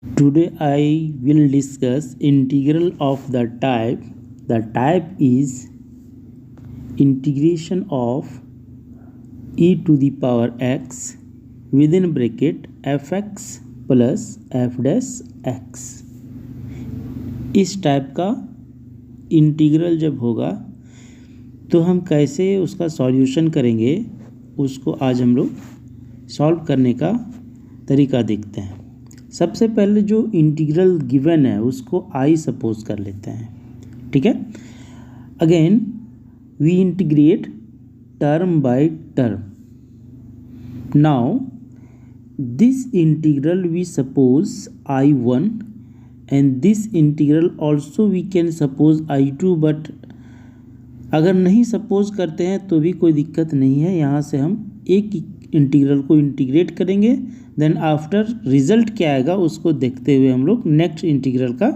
Today I will discuss integral of the type. The type is integration of e to the power x within bracket fx plus f dash x। इस type का integral जब होगा तो हम कैसे उसका solution करेंगे, उसको आज हम लोग सॉल्व करने का तरीका देखते हैं। सबसे पहले जो इंटीग्रल गिवन है उसको आई सपोज कर लेते हैं, ठीक है। Again we integrate term by term. Now this integral we suppose I1 and this integral also we can suppose I2, बट अगर नहीं सपोज करते हैं तो भी कोई दिक्कत नहीं है। यहाँ से हम एक इंटीग्रल को इंटीग्रेट करेंगे, देन आफ्टर रिजल्ट क्या आएगा उसको देखते हुए हम लोग नेक्स्ट इंटीग्रल का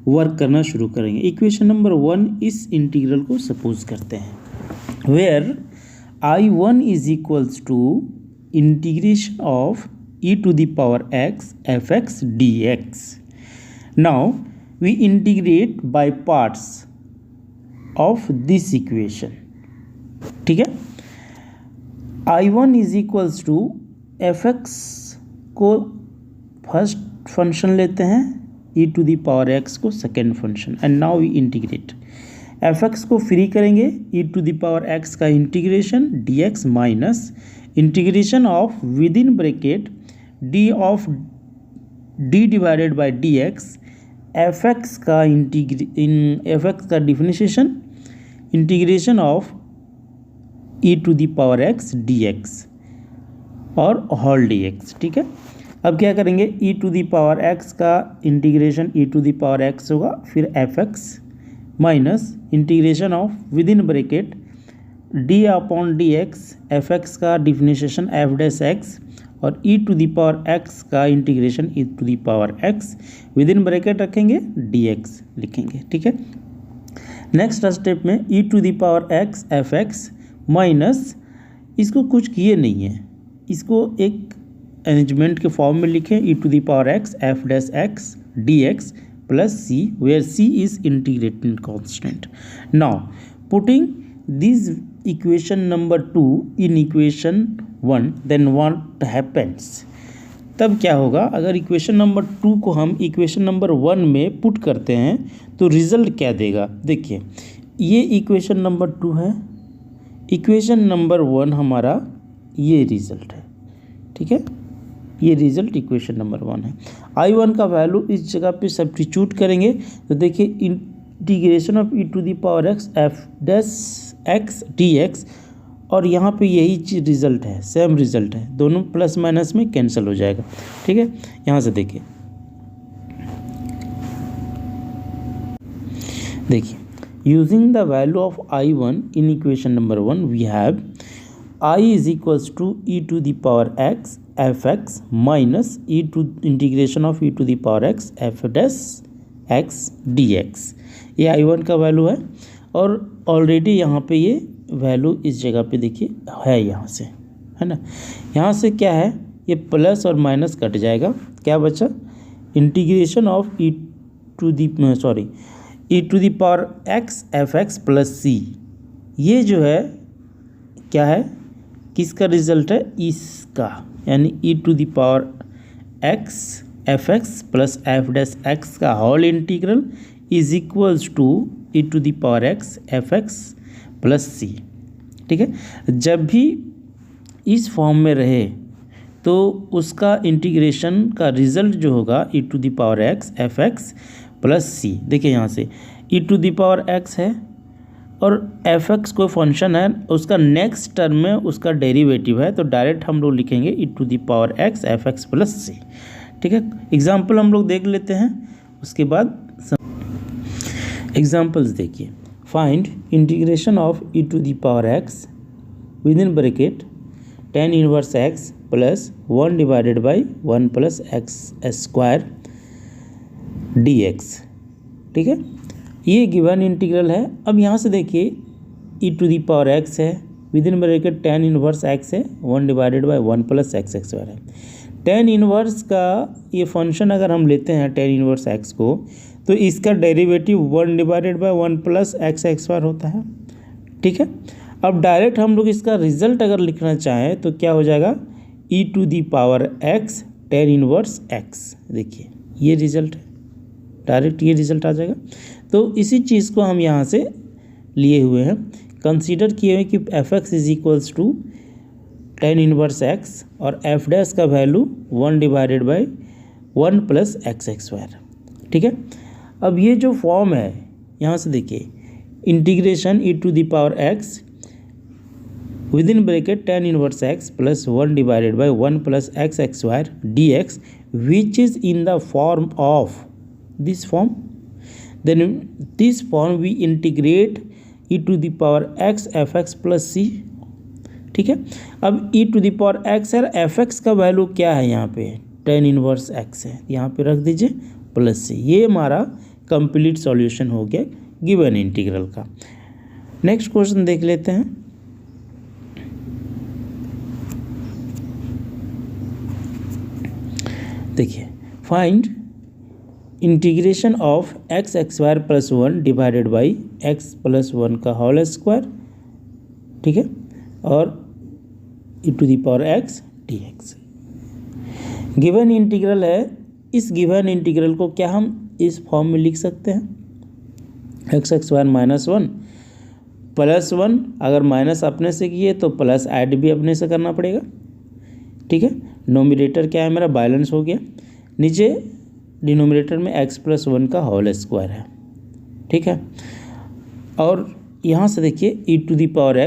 वर्क करना शुरू करेंगे। इक्वेशन नंबर 1 इस इंटीग्रल को सपोज करते हैं, where I1 is equals to integration of e to the power x fx dx। Now we integrate by parts of this equation, ठीक है। I1 is equals to fx को first function लेते हैं, e to the power x को second function, and now we integrate. fx को free करेंगे, e to the power x का integration dx minus integration of with in bracket d of d divided by dx fx का differentiation integration of e to the power x dx और whole dx, ठीक है। अब क्या करेंगे, e to the power x का integration e to the power x होगा, फिर fx minus integration of with in bracket d upon dx fx का डिफरेंशिएशन f डैश x और e to the power x का integration e to the power x with in bracket रखेंगे dx लिखेंगे, ठीक है। Next step में e to the power x fx minus, इसको कुछ किए नहीं है, इसको एक अरेंजमेंट के फॉर्म में लिखें, e to the power x f dash x dx plus c, where c is integrating constant. Now putting this equation number 2 in equation 1, then what happens, तब क्या होगा, अगर इक्वेशन नंबर 2 को हम इक्वेशन नंबर 1 में put करते हैं तो रिजल्ट क्या देगा। देखिए ये इक्वेशन नंबर 2 है, इक्वेशन नंबर 1 हमारा ये रिजल्ट है, ठीक है। ये रिजल्ट इक्वेशन नंबर 1 है। I1 का वैल्यू इस जगह पे सब्स्टिट्यूट करेंगे तो देखिए integration of e to the power x f dash x dx, और यहाँ पे यही चीज रिजल्ट है, सेम रिजल्ट है, दोनों प्लस माइनस में कैंसिल हो जाएगा, ठीक है। यहाँ से देखिए using the value of I1 in equation number 1 we have I is equals to e to the power x fx minus e to integration of e to the power x f dash x dx। ये I1 का value है और already यहाँ पे ये value इस जगह पे देखिए है, यहाँ से है ना। यहाँ से क्या है, ये प्लस और माइनस कट जाएगा, क्या बचा, integration of e to the power x fx plus c। ये जो है क्या है, किसका रिजल्ट है, इसका, यानी e to the power x fx plus f dash x का whole integral is equals to e to the power x fx plus c, ठीक है। जब भी इस फॉर्म में रहे तो उसका इंटीग्रेशन का रिजल्ट जो होगा e to the power x fx plus c। देखिए यहाँ से e to the power x है और fx कोई फंक्शन है, उसका नेक्स्ट टर्म में उसका डेरिवेटिव है, तो डायरेक्ट हम लोग लिखेंगे e to the power x fx plus c, ठीक है। एग्जाम्पल हम लोग देख लेते हैं, उसके बाद एग्जाम्पल्स देखिए। Find integration of e to the power x with in bracket tan inverse x plus 1 divided by 1 plus x square dx, ठीक है। ये गिवन इंटीग्रल है। अब यहाँ से देखिए e to the power x है, with in bracket tan inverse x है, 1 divided by 1 plus x square है। टेन इनवर्स का ये फंक्शन अगर हम लेते हैं टेन इनवर्स एक्स को, तो इसका derivative 1/1 plus x x square होता है। ठीक है, अब डायरेक्ट हम लोग इसका रिजल्ट अगर लिखना चाहें तो क्या हो जाएगा, e to the power x tan inverse x। देखिए ये रिजल्ट है, डायरेक्ट ये रिजल्ट आ जाएगा। तो इसी चीज़ को हम यहाँ से लिए हुए हैं, कंसीडर किए हुए कि f x is equals to tan inverse x और एफ डैश का value 1/1 plus x x square. ठीक है, अब ये जो फॉर्म है यहाँ से देखिए, integration e to the power x with in bracket ten inverse x plus 1/1 plus x x square d x which is in the form of this form, then this form we integrate e to the power x f x plus c. ठीक है, अब e to the power x है, f x का value क्या है यहाँ पे, ten inverse x है, यहाँ पे रख दीजिए प्लस सी। ये हमारा कंप्लीट सॉल्यूशन हो गया गिवन इंटीग्रल का। नेक्स्ट क्वेश्चन देख लेते हैं। देखिए, find integration of x x square plus 1 divided by x plus 1 का होल स्क्वायर। ठीक है, और e to the power x d x given integral है। इस गिवन इंटीग्रल को क्या हम इस फॉर्म में लिख सकते हैं, x x square minus 1 plus 1, अगर माइनस अपने से किए तो प्लस ऐड भी अपने से करना पड़ेगा। ठीक है, नोमिनेटर क्या है मेरा, बैलेंस हो गया, नीचे डिनोमिनेटर में एक्स प्लस 1 का होल स्क्वायर है। ठीक है, और यहाँ से देखिए e to the power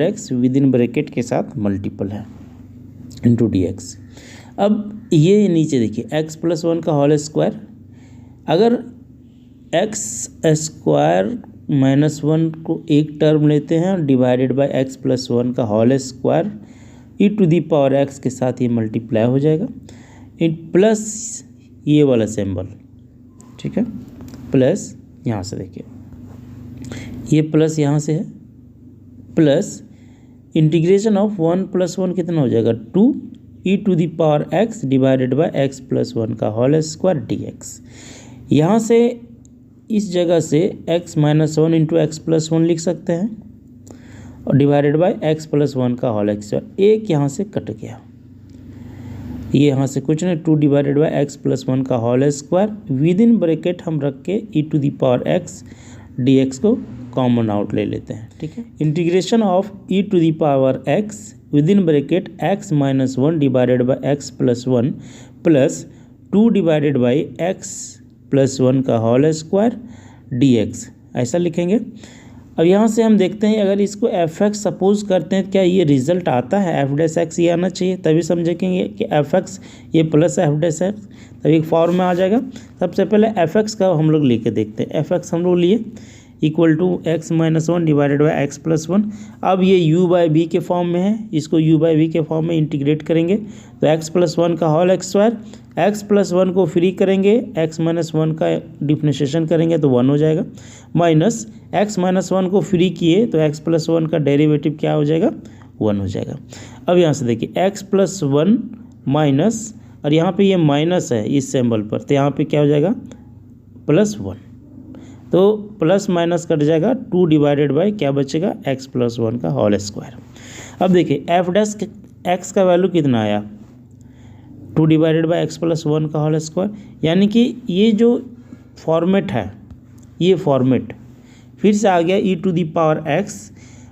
x with in bracket के साथ मल्टीपल है इंटू डी एक्स। अब ये नीचे देखिए एक्स प्लस 1 का होल स्क्वायर, अगर एक्स स्क्वायर माइनस 1 को एक टर्म लेते हैं डिवाइडेड बाय एक्स प्लस 1 का whole square, e to the power x के साथ ये मल्टीप्लाई हो जाएगा, इन प्लस ये वाला सिंबल। ठीक है, प्लस यहाँ से देखिए ये प्लस यहाँ से है, प्लस इंटीग्रेशन ऑफ 1 प्लस 1 कितना हो जाएगा 2 e to the power x divided by x plus 1 का होल स्क्वायर डी एक्स। यहाँ से इस जगह से x minus 1 into x plus 1 लिख सकते हैं और डिवाइडेड बाय एक्स प्लस 1 का होल स्क्वायर। एक यहाँ से कट गया, ये यहाँ से कुछ नहीं, 2 डिवाइडेड बाय एक्स प्लस 1 का whole square with in bracket हम रख के e to the power x d x को कॉमन आउट ले लेते हैं। ठीक है, integration of e to the power x with in bracket x minus 1 divided by x plus 1 plus 2 divided by x plus 1 का होल स्क्वायर डी एक्स, ऐसा लिखेंगे। अब यहाँ से हम देखते हैं अगर इसको एफ एक्स सपोज करते हैं, क्या ये रिजल्ट आता है, एफ डैश एक्स ये आना चाहिए, तभी समझेंगे कि एफ एक्स ये प्लस एफ डैश एक्स, तभी एक फॉर्म में आ जाएगा। सबसे पहले एफ एक्स का हम लोग लेके देखते हैं। एफ एक्स हम लोग लिए equal to x minus 1 divided by x plus 1। अब ये u बाई वी के फॉर्म में है, इसको u बाई वी के फॉर्म में इंटीग्रेट करेंगे तो एक्स प्लस 1 का होल स्क्वायर, एक्स प्लस 1 को फ्री करेंगे, एक्स माइनस 1 का डिफरेंशिएशन करेंगे तो 1 हो जाएगा, माइनस एक्स माइनस 1 को फ्री किए तो एक्स प्लस 1 का डेरिवेटिव क्या हो जाएगा 1 हो जाएगा। अब यहाँ से देखिए एक्स प्लस 1 माइनस, और यहाँ पे ये माइनस है इस सिंबल पर, तो यहाँ पे क्या हो जाएगा प्लस 1, तो प्लस माइनस कट जाएगा, 2 डिवाइडेड बाई क्या बचेगा एक्स प्लस 1 का होल स्क्वायर। अब देखिए एफ डैश एक्स का वैल्यू कितना आया 2 डिवाइडेड बाई एक्स प्लस 1 का होल स्क्वायर, यानी कि ये जो फॉर्मेट है ये फॉर्मेट फिर से आ गया e to the power x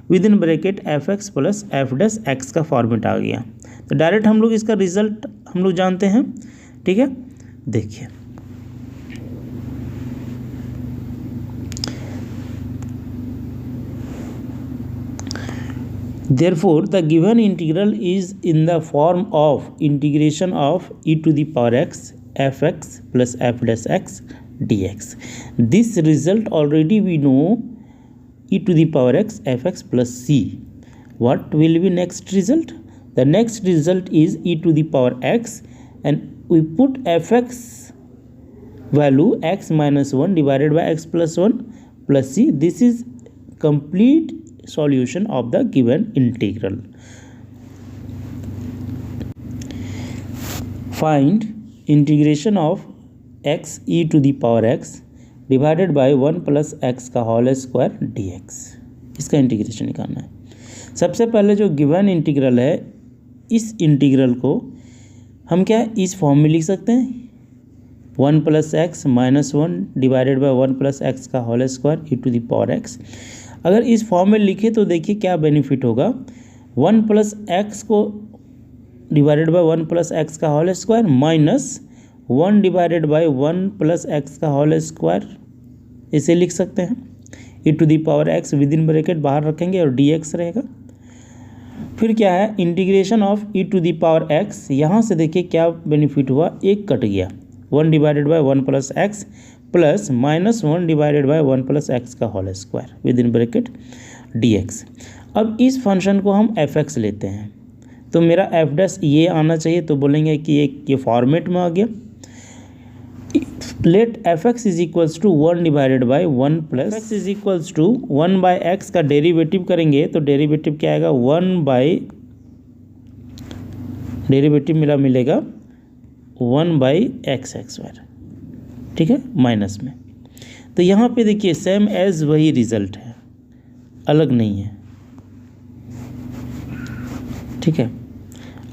with in bracket f x plus f dash x का फॉर्मेट आ गया। तो डायरेक्ट हम लोग इसका रिजल्ट हम लोग जानते हैं। ठीक है, देखिए therefore the given integral is in the form of integration of e to the power x fx plus f dash x dx. This result already we know e to the power x fx plus c. What will be next result? The next result is e to the power x and we put fx value x minus 1 divided by x plus 1 plus c. This is complete solution of the given integral. Find integration of x e to the power x divided by 1 plus x का whole square d x. इसका integration निकालना है। सबसे पहले जो given integral है, इस integral को हम क्या इस फॉर्म में लिख सकते हैं, 1 plus x minus 1 divided by 1 plus x का whole square e to the power x. अगर इस फॉर्म में लिखे तो देखिए क्या बेनिफिट होगा, 1 प्लस एक्स को डिवाइडेड बाय 1 प्लस एक्स का whole square minus 1 divided by 1 plus x का होल स्क्वायर, इसे लिख सकते हैं। E to the power x with in bracket बाहर रखेंगे और डी एक्स रहेगा। फिर क्या है, integration of e to the power x. यहाँ से देखिए क्या बेनिफिट हुआ, एक कट गया, 1 divided by 1 plus x plus minus 1 divided by 1 plus x का whole square with in bracket d x. अब इस फंक्शन को हम एफ एक्स लेते हैं, तो मेरा एफ डैश ये आना चाहिए, तो बोलेंगे कि ये फॉर्मेट में आ गया। Let f x is equals to 1 divided by 1 plus x is equals to 1 by x का डेरिवेटिव करेंगे तो डेरिवेटिव क्या आएगा, 1 बाई डेरिवेटिव मेरा मिलेगा 1 बाई एक्स स्क्वायर, ठीक है, माइनस में। तो यहाँ पे देखिए सेम एज वही रिजल्ट है, अलग नहीं है, ठीक है,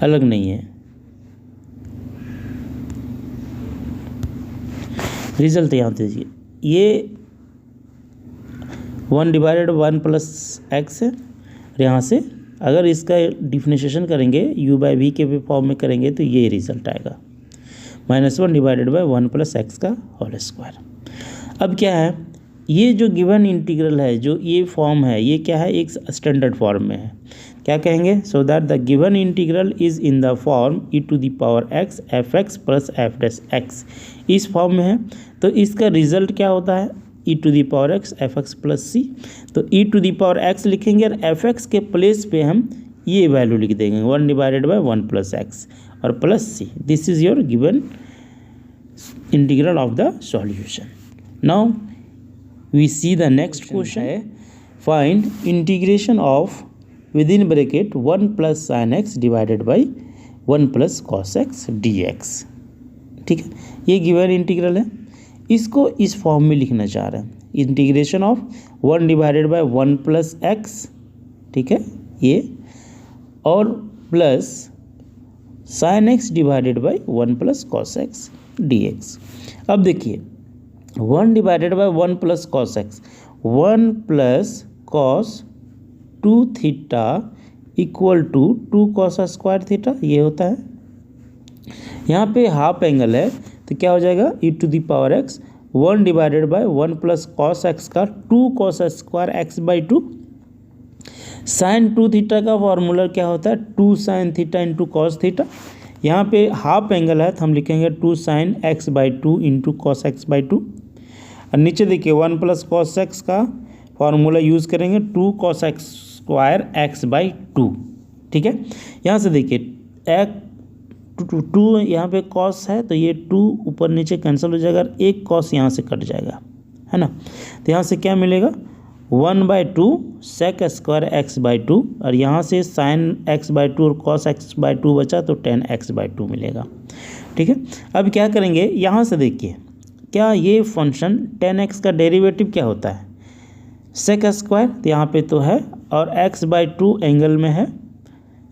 अलग नहीं है। रिजल्ट यहाँ दीजिए, ये 1 डिवाइडेड 1 प्लस एक्स है, और यहाँ से अगर इसका डिफरेंशिएशन करेंगे u बाई वी के फॉर्म में करेंगे तो ये रिजल्ट आएगा, -1 डिवाइडेड बाई 1 प्लस एक्स का होल स्क्वायर। अब क्या है, ये जो गिवन इंटीग्रल है, जो ये फॉर्म है, ये क्या है, एक स्टैंडर्ड फॉर्म में है। क्या कहेंगे, so that the given integral is in the form e to the power x f x plus f dash x, इस फॉर्म में है। तो इसका रिजल्ट क्या होता है, e to the power x f x plus c. तो e to the power x लिखेंगे और एफ एक्स के प्लेस पे हम ये वैल्यू लिख देंगे 1 डिवाइडेड बाई 1 प्लस एक्स और plus c. This is your given integral of the solution. Now we see the next question है, find integration of with in bracket 1 plus sine x divided by 1 plus cos x d x, ठीक है। ये given integral है, इसको इस form में लिखना चाह रहे हैं, integration of 1 divided by 1 plus x, ठीक है, ये, और plus sine x divided by 1 plus cos x d x. अब देखिए 1 divided by 1 plus cos x, 1 plus cos 2 theta equal to 2 cos square theta, ये होता है। यहाँ पे हाफ एंगल है तो क्या हो जाएगा, e to the power x 1 divided by 1 plus cos x का 2 cos square x by 2। Sine 2 theta का फॉर्मूला क्या होता है, 2 sine theta into cos theta. यहाँ पे हाफ एंगल है तो हम लिखेंगे 2 sine x by 2 into cos x by 2। और नीचे देखिए 1 प्लस कॉस एक्स का फॉर्मूला यूज़ करेंगे 2 cos x square x by 2, ठीक है। यहाँ से देखिए टू यहाँ पे कॉस है तो ये 2 ऊपर नीचे कैंसिल हो जाएगा, एक कॉस यहाँ से कट जाएगा, है ना। तो यहाँ से क्या मिलेगा, 1 by 2 sec square x by 2, और यहाँ से साइन एक्स बाई 2 और कॉस एक्स बाई 2 बचा तो 10 एक्स बाई 2 मिलेगा, ठीक है। अब क्या करेंगे, यहाँ से देखिए क्या ये फंक्शन 10x का डेरिवेटिव क्या होता है, सेक स्क्वायर, तो यहाँ पे तो है, और x बाई 2 एंगल में है,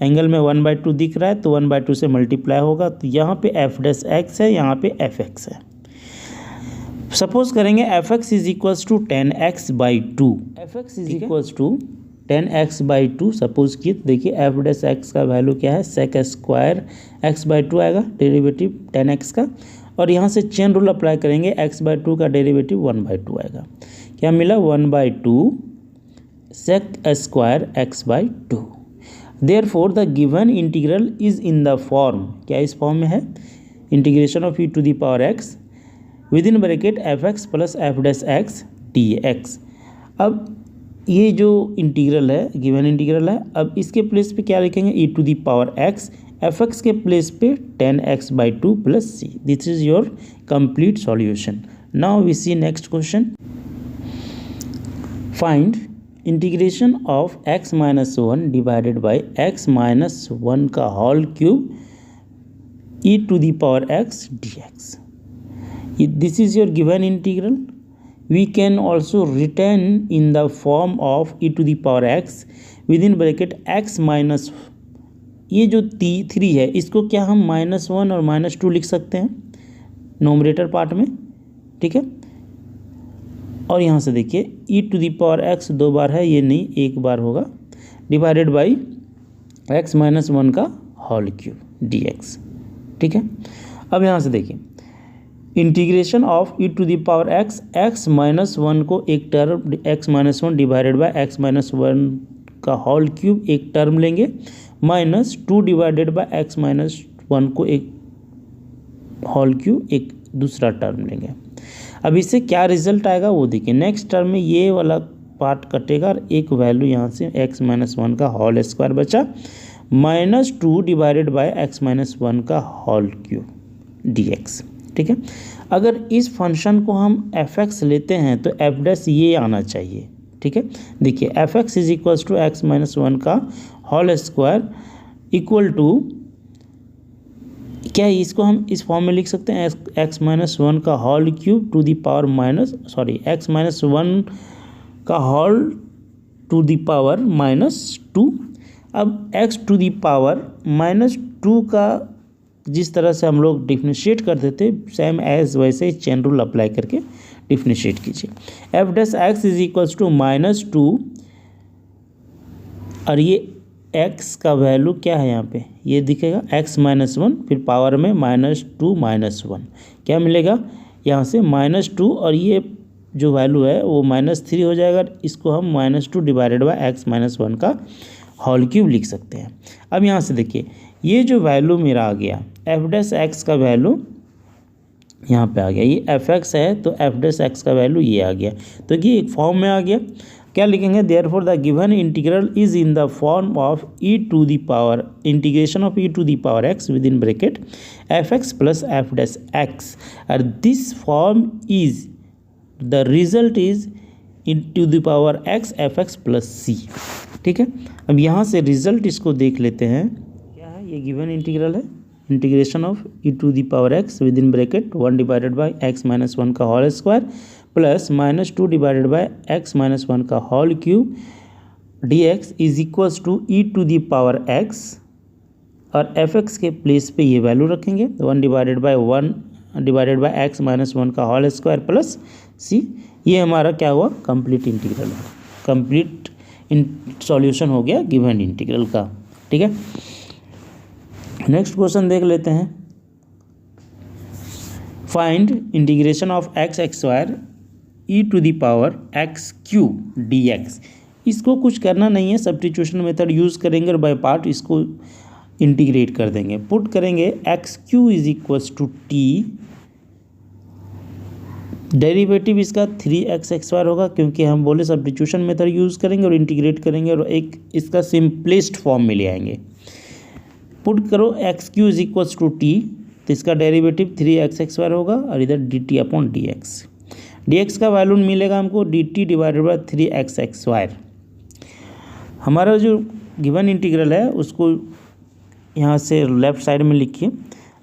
एंगल में 1 बाई 2 दिख रहा है तो 1 बाई 2 से मल्टीप्लाई होगा, तो यहाँ पे एफ डैश एक्स है, यहाँ पे एफ एक्स है। सपोज करेंगे f x is equals to 10x by 2, f x is equals to 10x by 2 suppose किए, तो देखिए एफ डैश एक्स का वैल्यू क्या है, सेक स्क्वायर एक्स बाई 2 आएगा डेरिवेटिव 10x का, और यहाँ से चेन रूल अप्लाई करेंगे, x बाई 2 का डेरिवेटिव 1 बाई 2 आएगा। क्या मिला, 1 by 2 sec square x by 2। Therefore the given integral is in the form, क्या इस फॉर्म में है, integration of e to the power x with in bracket f x plus f dash x d x. अब ये जो integral है, given integral है, अब इसके प्लेस पे क्या लिखेंगे, e to the power x, f x के प्लेस पे 10x by 2 plus c. This is your complete solution. Now we see next question, find integration of x minus 1 divided by x minus 1 का whole cube e to the power x dx. This is your given integral. We can also return in the form of e to the power x within bracket x minus, ये जो 3 है इसको क्या हम -1 और -2 लिख सकते हैं नोमरेटर पार्ट में, ठीक है। और यहाँ से देखिए e to the power x 2 बार है, ये नहीं 1 बार होगा, डिवाइडेड बाई x माइनस 1 का होल क्यूब dx, ठीक है। अब यहाँ से देखिए integration of e to the power x minus 1 को एक term x minus 1 divided by x minus 1 का होल क्यूब एक टर्म लेंगे, -2 डिवाइडेड बाई x माइनस 1 को एक होल क्यूब एक दूसरा टर्म लेंगे। अब इससे क्या रिजल्ट आएगा वो देखिए, नेक्स्ट टर्म में ये वाला पार्ट कटेगा और एक वैल्यू यहाँ से x माइनस 1 का होल स्क्वायर बचा, -2 डिवाइडेड बाई x माइनस 1 का होल क्यूब dx, ठीक है। अगर इस फंक्शन को हम fx लेते हैं तो f डैश ये आना चाहिए, ठीक है। देखिए fx is equals to x minus 1 का होल स्क्वायर इक्वल टू क्या है, इसको हम इस फॉर्म में लिख सकते हैं x माइनस 1 का whole cube to the power x minus 1 का होल टू दी पावर -2। अब x टू दी पावर -2 का जिस तरह से हम लोग डिफरेंशिएट करते थे सेम एज वैसे ही चेन रूल अप्लाई करके डिफरेंशिएट कीजिए। f dash x is equals to -2 और ये x का वैल्यू क्या है यहाँ पे ये दिखेगा x माइनस 1 फिर पावर में -2 -1 क्या मिलेगा यहाँ से -2 और ये जो वैल्यू है वो -3 हो जाएगा, इसको हम -2 डिवाइडेड बाई x माइनस 1 का होल क्यूब लिख सकते हैं। अब यहाँ से देखिए ये जो वैल्यू मेरा आ गया f डैश x का वैल्यू यहाँ पे आ गया, ये fx है तो f डैश x का वैल्यू ये आ गया, तो ये एक फॉर्म में आ गया। क्या लिखेंगे, therefore the given integral is in the form of e to the power integration of e to the power x with in bracket fx plus f dash x और this form is the result is in to the power x fx plus c, ठीक है। अब यहाँ से result इसको देख लेते हैं, क्या है ये गिवन इंटीग्रल है integration of e to the power x with in bracket 1 divided by x minus 1 का whole square plus -2 divided by x minus 1 का whole cube dx is equals to e to the power x और fx के place पे ये value रखेंगे 1 divided by x minus 1 का whole square plus c। ये हमारा क्या हुआ कंप्लीट इंटीग्रल है, कंप्लीट सॉल्यूशन हो गया गिवन इंटीग्रल का, ठीक है। नेक्स्ट क्वेश्चन देख लेते हैं, find integration of x square e to the power x cube dx। इसको कुछ करना नहीं है, सब्स्टिट्यूशन मेथड यूज़ करेंगे और बाय पार्ट इसको इंटीग्रेट कर देंगे। पुट करेंगे x cube is equals to t, derivative इसका 3x स्क्वायर होगा क्योंकि हम बोले सब्स्टिट्यूशन मेथड यूज़ करेंगे और इंटीग्रेट करेंगे और एक इसका सिंपलेस्ट फॉर्म में ले आएंगे। पुट करो x cube is equals to t तो इसका डेरिवेटिव 3x स्क्वायर होगा और इधर dt अपॉन dx का वैल्यू मिलेगा हमको dt divided by 3x square. हमारा जो गिवन इंटीग्रल है उसको यहाँ से लेफ्ट साइड में लिखिए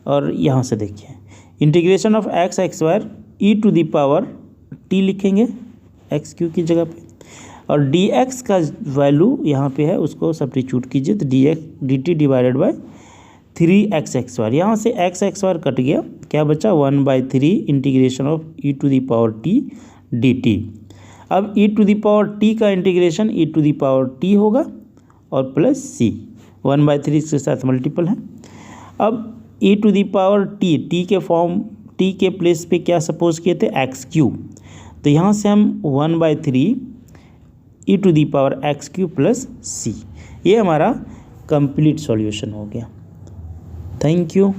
और यहाँ से देखिए integration of x square e to the power t लिखेंगे x क्यू की जगह पे और dx का वैल्यू यहाँ पे है उसको सब्स्टिट्यूट कीजिए तो dt divided by 3x square, यहाँ से x स्क्वायर कट गया, क्या बचा 1/3 integration of e to the power t dt। अब e to the power t का integration e to the power t होगा और प्लस c 1/3 इसके साथ मल्टीपल है। अब e to the power t के फॉर्म t के प्लेस पे क्या सपोज किए थे x क्यूब, तो यहाँ से हम 1/3 e to the power x cube plus c, ये हमारा कंप्लीट सॉल्यूशन हो गया। Thank you.